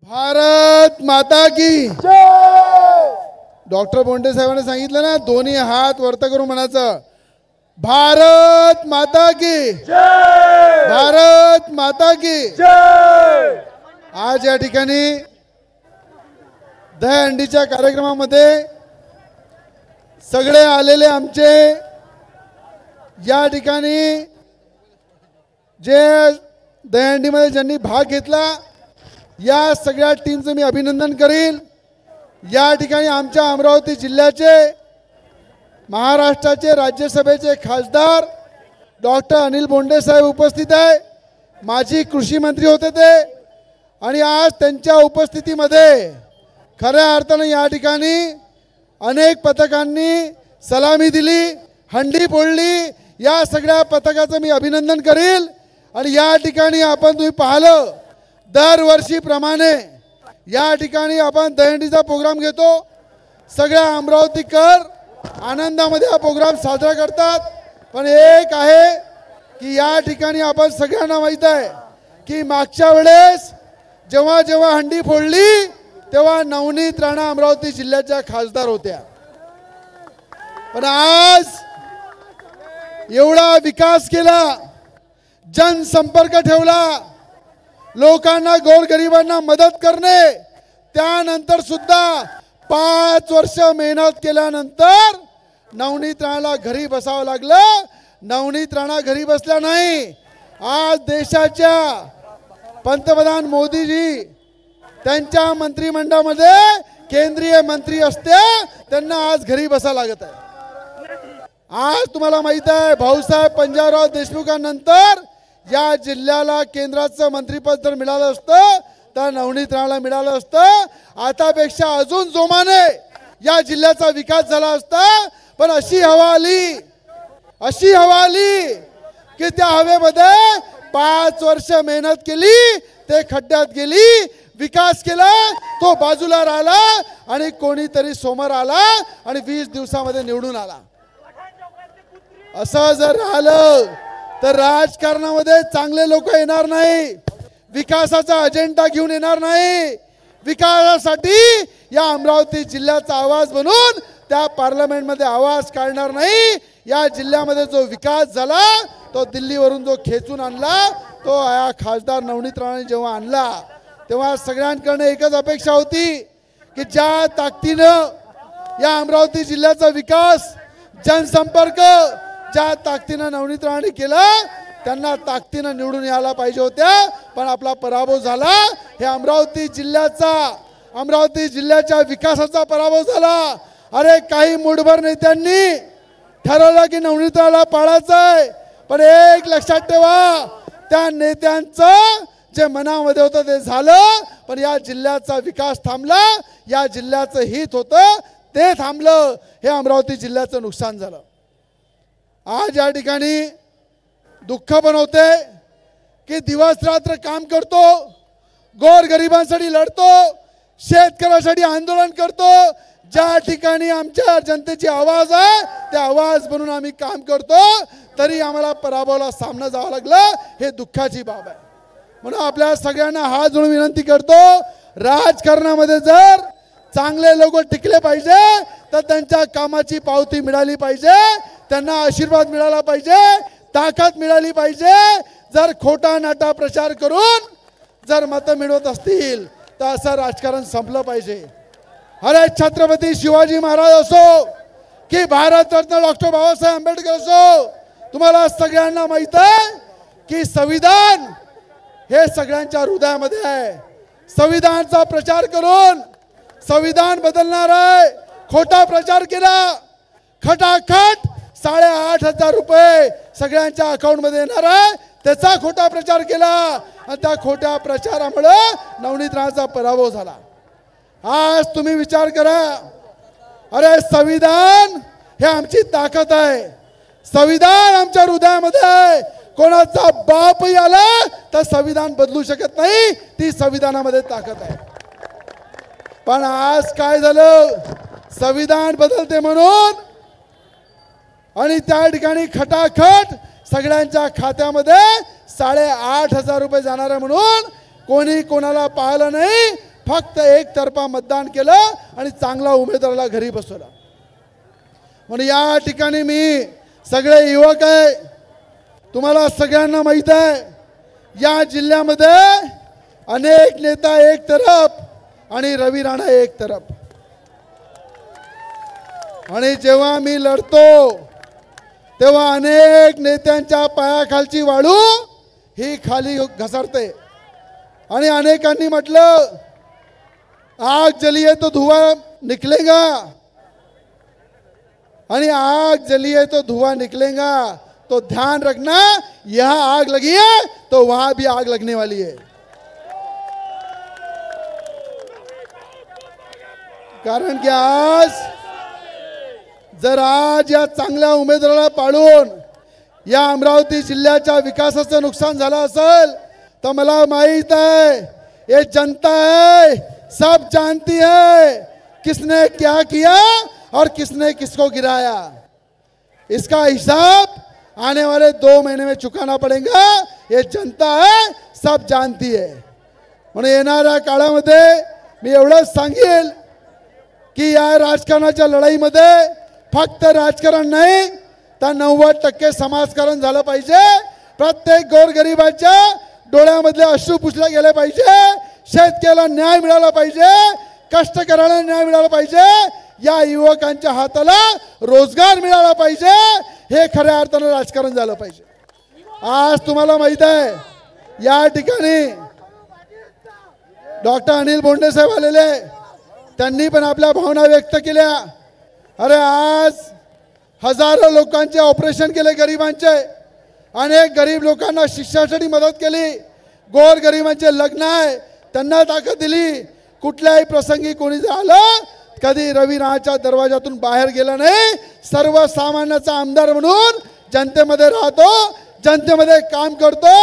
भारत माता की जय। डॉक्टर बोंडे साहेबांनी सांगितलं ना, दोन्ही हात वरत करून म्हणायचं, भारत माता की जय, भारत माता की जय। आज या ठिकाणी दहीहंडीच्या कार्यक्रमामध्ये सगळे आलेले आमचे या ठिकाणी जे दहीहंडीमध्ये ज्यांनी भाग घेतला या सगळ्या टीमचं मी अभिनंदन करीन। या ठिकाणी आमच्या अमरावती जिल्ह्याचे महाराष्ट्राचे राज्यसभेचे खासदार डॉक्टर अनिल बोंडे साहेब उपस्थित आहे। माजी कृषी मंत्री होते ते, आणि आज त्यांच्या उपस्थितीमध्ये खऱ्या अर्थाने या ठिकाणी अनेक पथकांनी सलामी दिली, हंडी फोडली। या सगळ्या पथकाचं मी अभिनंदन करील। आणि या ठिकाणी आपण तुम्ही पाहिलं, दरवर्षीप्रमाणे या ठिकाणी आपण दहीहंडीचा प्रोग्राम घेतो। सगळ्या अमरावतीकर आनंदामध्ये हा प्रोग्राम साजरा करतात। पण एक आहे की या ठिकाणी आपण सगळ्यांना माहित आहे की मागच्या वेळेस जेव्हा जेव्हा हंडी फोडली तेव्हा नवनीत राणा अमरावती जिल्ह्याच्या खासदार होत्या। पण आज एवढा विकास केला, जनसंपर्क ठेवला, लोकांना गोरगरिबांना मदत करणे, त्यानंतर सुद्धा 5 वर्ष मेहनत केल्यानंतर नवनीत राणाला घरी बसावं लागलं। नवनीत राणा घरी बसल्या नाही। आज देशाच्या पंतप्रधान मोदीजी त्यांच्या मंत्रिमंडळामध्ये केंद्रीय मंत्री असते, त्यांना आज घरी बसावं लागत आहे। आज तुम्हाला माहित आहे, भाऊसाहेब पंजाबराव देशमुखांनंतर या जिल्ह्याला केंद्राचं मंत्रिपद जर मिळालं असतं तर नवनीत राणाला मिळालं असतं। आतापेक्षा अजून जोमाने या जिल्ह्याचा विकास झाला असता। पण अशी हवा आली की त्या हवेमध्ये 5 वर्ष मेहनत केली, ते खड्ड्यात गेली, विकास केला, तो बाजूला राहिला, आणि कोणीतरी समोर आला आणि 20 दिवसामध्ये निवडून आला। असं जर राहिलं तर राजकारणामध्ये चांगले लोक येणार नाही, विकासाचा अजेंडा घेऊन येणार नाही। विकासासाठी या अमरावती जिल्ह्याचा आवाज बनून त्या पार्लमेंटमध्ये आवाज काढणार नाही। या जिल्ह्यामध्ये जो विकास झाला तो दिल्लीवरून जो खेचून आणला, तो या खासदार नवनीत राणाने जेव्हा आणला तेव्हा सगळ्यांकडे एकच अपेक्षा होती की ज्या ताकदीनं या अमरावती जिल्ह्याचा विकास, जनसंपर्क ज्या ताकदीनं नवनीत राणाने केला, त्यांना ताकदीनं निवडून यायला पाहिजे होत्या। पण आपला पराभव झाला। हे अमरावती जिल्ह्याच्या विकासाचा पराभव झाला। अरे काही मूठभर नेत्यांनी ठरवलं की नवनीत राणाला पाळायचं आहे, पण एक लक्षात ठेवा, त्या नेत्यांचं जे मनामध्ये होतं ते झालं, पण या जिल्ह्याचा विकास थांबला, या जिल्ह्याचं हित होतं ते थांबलं। हे अमरावती जिल्ह्याचं नुकसान झालं। आज या ठिकाणी दुःख पण होते की दिवस रात्र काम करतो, गोरगरिबांसाठी लढतो, शेतकऱ्यासाठी आंदोलन करतो, ज्या ठिकाणी आमच्या जनतेची आवाज आहे त्या आवाज बनून आम्ही काम करतो, तरी आम्हाला पराभवाला सामना जावं लागलं। हे दुःखाची बाब आहे। म्हणून आपल्या सगळ्यांना हात जोडून विनंती करतो, राजकारणामध्ये जर चांगले लोक टिकले पाहिजे तर त्यांच्या कामाची पावती मिळाली पाहिजे, त्यांना आशीर्वाद मिळाला पाहिजे, ताकद मिळाली पाहिजे। जर खोटा नाटा प्रचार करून जर मतं मिळवत असतील तर असं राजकारण संपलं पाहिजे। अरे छत्रपती शिवाजी महाराज असो की भारतरत्न डॉक्टर बाबासाहेब आंबेडकर असो, तुम्हाला सगळ्यांना माहित आहे की संविधान हे सगळ्यांच्या हृदयामध्ये आहे। संविधानाचा प्रचार करून संविधान बदलणार आहे, खोटा प्रचार केला, खटाखट 8,500 रुपये सगळ्यांच्या अकाउंटमध्ये येणार आहे, त्याचा खोटा प्रचार केला, आणि त्या खोट्या प्रचारामुळे नवनीत राणाचा पराभव झाला। आज तुम्ही विचार करा, अरे संविधान हे आमची ताकद आहे, संविधान आमच्या हृदयामध्ये आहे। कोणाचा बापही आला तर संविधान बदलू शकत नाही, ती संविधानामध्ये ताकद आहे। पण आज काय झालं, संविधान बदलते म्हणून आणि त्या ठिकाणी खटाखट सगळ्यांच्या खात्यामध्ये 8,500 रुपये जाणार म्हणून कोणी कोणाला पाहिलं नाही, फक्त एकतर्फा मतदान केलं आणि चांगला उमेदवाराला घरी बसवला. म्हणून या ठिकाणी मी सगळे युवक आहे, तुम्हाला सगळ्यांना माहीत आहे या जिल्ह्यामध्ये अनेक नेता एक तरफ आणि रवी राणा एक तरफ. आणि जेव्हा मी लढतो तेव्हा अनेक नेत्यांच्या पायाखालची वाळू ही खाली घसरते. आणि अनेकांनी म्हटलं आग जली है तो धुआं निकलेगा, आणि आग जली है तो धुआं निकलेगा, तो ध्यान रखना यहां आग लगी है तो वहां भी आग लगने वाली है. कारण की जर आज या चांगल्या उमेदवाराला पाडून या अमरावती जिल्ह्याच्या विकासाचं नुकसान झालं असेल तर मला माहित है ये जनता है, सब जानती है किसने क्या किया और किसने किसको गिराया. इसका हिसाब आने वाले 2 महीने में चुकाना पड़ेगा. ये जनता है, सब जानती है. म्हणून येणाऱ्या काळामध्ये मी एवढंच सांगेल की या राजकारणाच्या लढाईमध्ये फक्त राजकारण नाही तर 90% समाजकारण झालं पाहिजे. प्रत्येक गोरगरिबाच्या डोळ्यामधले अश्रू पुसले गेले पाहिजे. शेतकऱ्याला न्याय मिळाला पाहिजे, कष्टकऱ्याला न्याय मिळाला पाहिजे, या युवकांच्या हाताला रोजगार मिळाला पाहिजे. हे खऱ्या अर्थानं राजकारण झालं पाहिजे. आज तुम्हाला माहित आहे या ठिकाणी डॉक्टर अनिल बोंडे साहेब आलेले, त्यांनी पण आपल्या भावना व्यक्त केल्या. अरे आज हजारो लोकांचे ऑपरेशन केले गरिबांचे, अनेक गरीब लोकांना शिक्षणासाठी मदत केली, गोर गरिबांचे लग्न आहे त्यांना ताकद दिली. कुठल्याही प्रसंगी कोणी आलं कधी रवी राणाच्या दरवाजातून बाहेर गेला नाही. सर्वसामान्याचा आमदार म्हणून जनतेमध्ये राहतो, जनतेमध्ये काम करतो.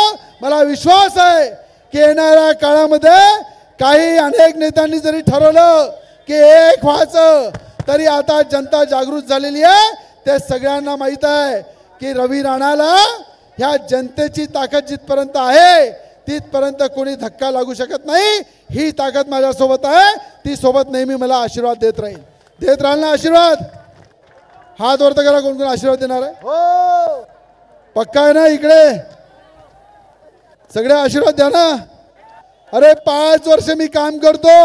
मला विश्वास आहे की येणाऱ्या काळामध्ये काही अनेक नेत्यांनी जरी ठरवलं की एक व्हायचं तरी आता जनता जागृत झालेली आहे. ते सगळ्यांना माहीत आहे की रवी राणाला ह्या जनतेची ताकद जिथपर्यंत आहे तिथपर्यंत कोणी धक्का लागू शकत नाही. ही ताकद माझ्यासोबत आहे, ती सोबत नेहमी मला आशीर्वाद देत राहील. देत राहील ना आशीर्वाद? हात वरती करा, कोण कोण आशीर्वाद देणार आहे? हो पक्का आहे ना? इकडे सगळे आशीर्वाद द्या ना. अरे 5 वर्ष मी काम करतो.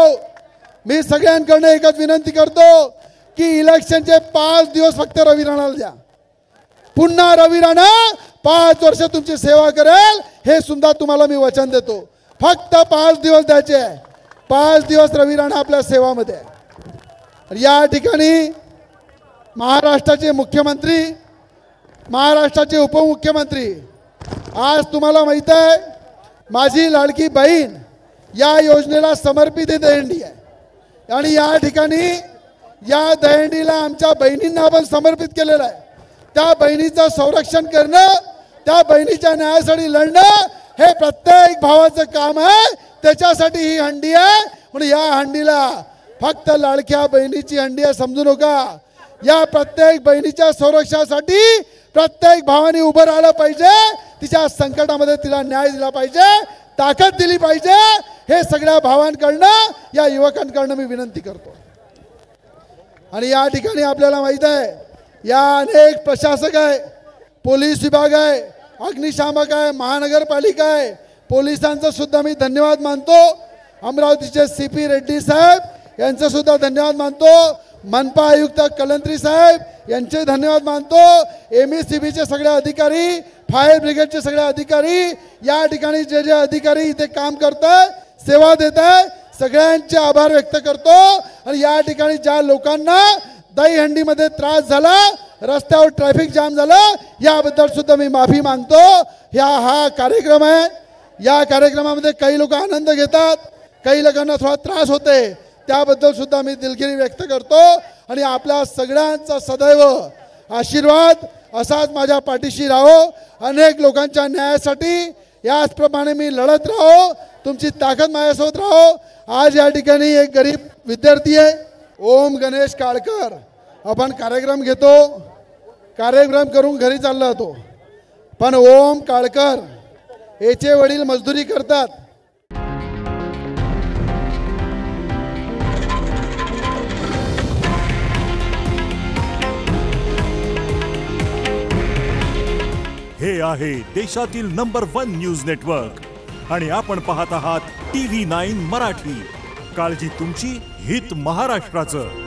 मी सगळ्यांकडनं एकच विनंती करतो की इलेक्शनचे 5 दिवस फक्त रवी राणाला द्या. पुन्हा रवी राणा 5 वर्ष तुमची सेवा करेल हे सुद्धा तुम्हाला मी वचन देतो. फक्त 5 दिवस द्यायचे आहे. 5 दिवस रवी राणा आपल्या सेवामध्ये आहे. या ठिकाणी महाराष्ट्राचे मुख्यमंत्री, महाराष्ट्राचे उपमुख्यमंत्री, आज तुम्हाला माहित आहे माझी लाडकी बहीण या योजनेला समर्पित दहीहंडी आहे. आणि या ठिकाणी या दहीहंडीला आमच्या बहिणींना आपण समर्पित केलेलं आहे. त्या बहिणीचं संरक्षण करणं, त्या बहिणीच्या न्यायासाठी लढणं हे प्रत्येक भावाचं काम आहे. त्याच्यासाठी ही हंडी आहे. म्हणून या हंडीला फक्त लाडक्या बहिणीची हंडी आहे समजू नका. या प्रत्येक बहिणीच्या संरक्षणासाठी प्रत्येक भावाने उभं राहिलं पाहिजे. तिच्या संकटामध्ये तिला न्याय दिला पाहिजे, ताकद दिली पाहिजे. हे सगळ्या भावांकडनं, या युवकांकडनं मी विनंती करतो. आणि या ठिकाणी आपल्याला माहित आहे या अनेक प्रशासक आहे, पोलीस विभाग आहे, अग्निशामक आहे, महानगरपालिका आहे. पोलिसांचं सुद्धा मी धन्यवाद मानतो. अमरावतीचे CP रेड्डी साहेब यांचं सुद्धा धन्यवाद मानतो. मनपा आयुक्त कलंत्री साहेब यांचे धन्यवाद मानतो. MECBचे सगळे अधिकारी, फायर ब्रिगेडचे सगळे अधिकारी, या ठिकाणी जे जे अधिकारी इथे काम करतात, सेवा देत आहे, सगळ्यांचे आभार व्यक्त करतो. आणि या ठिकाणी ज्या लोकांना दहीहंडीमध्ये त्रास झाला, रस्त्यावर ट्रॅफिक जाम झालं, याबद्दल सुद्धा मी माफी मागतो. हा कार्यक्रम आहे. या कार्यक्रमामध्ये काही लोक आनंद घेतात, काही लोकांना थोडा त्रास होते, त्याबद्दल सुद्धा मी दिलगिरी व्यक्त करतो. आणि आपल्या सगळ्यांचा सदैव आशीर्वाद असाच माझ्या पाठीशी राहो. अनेक लोकांच्या न्यायासाठी याचप्रमाणे मी लढत राहो. तुमची ताकद माझ्यासोबत राहो. आज या ठिकाणी एक गरीब विद्यार्थी आहे ओम गणेश काळकर. आपण कार्यक्रम घेतो, कार्यक्रम करून घरी चालला होतो, पण ओम काळकर याचे वडील मजदुरी करतात. आहे देशातील नंबर 1 न्यूज नेटवर्क आणि आपण पाहत आहात TV9 मराठी। काळजी तुमची, हित महाराष्ट्राचं।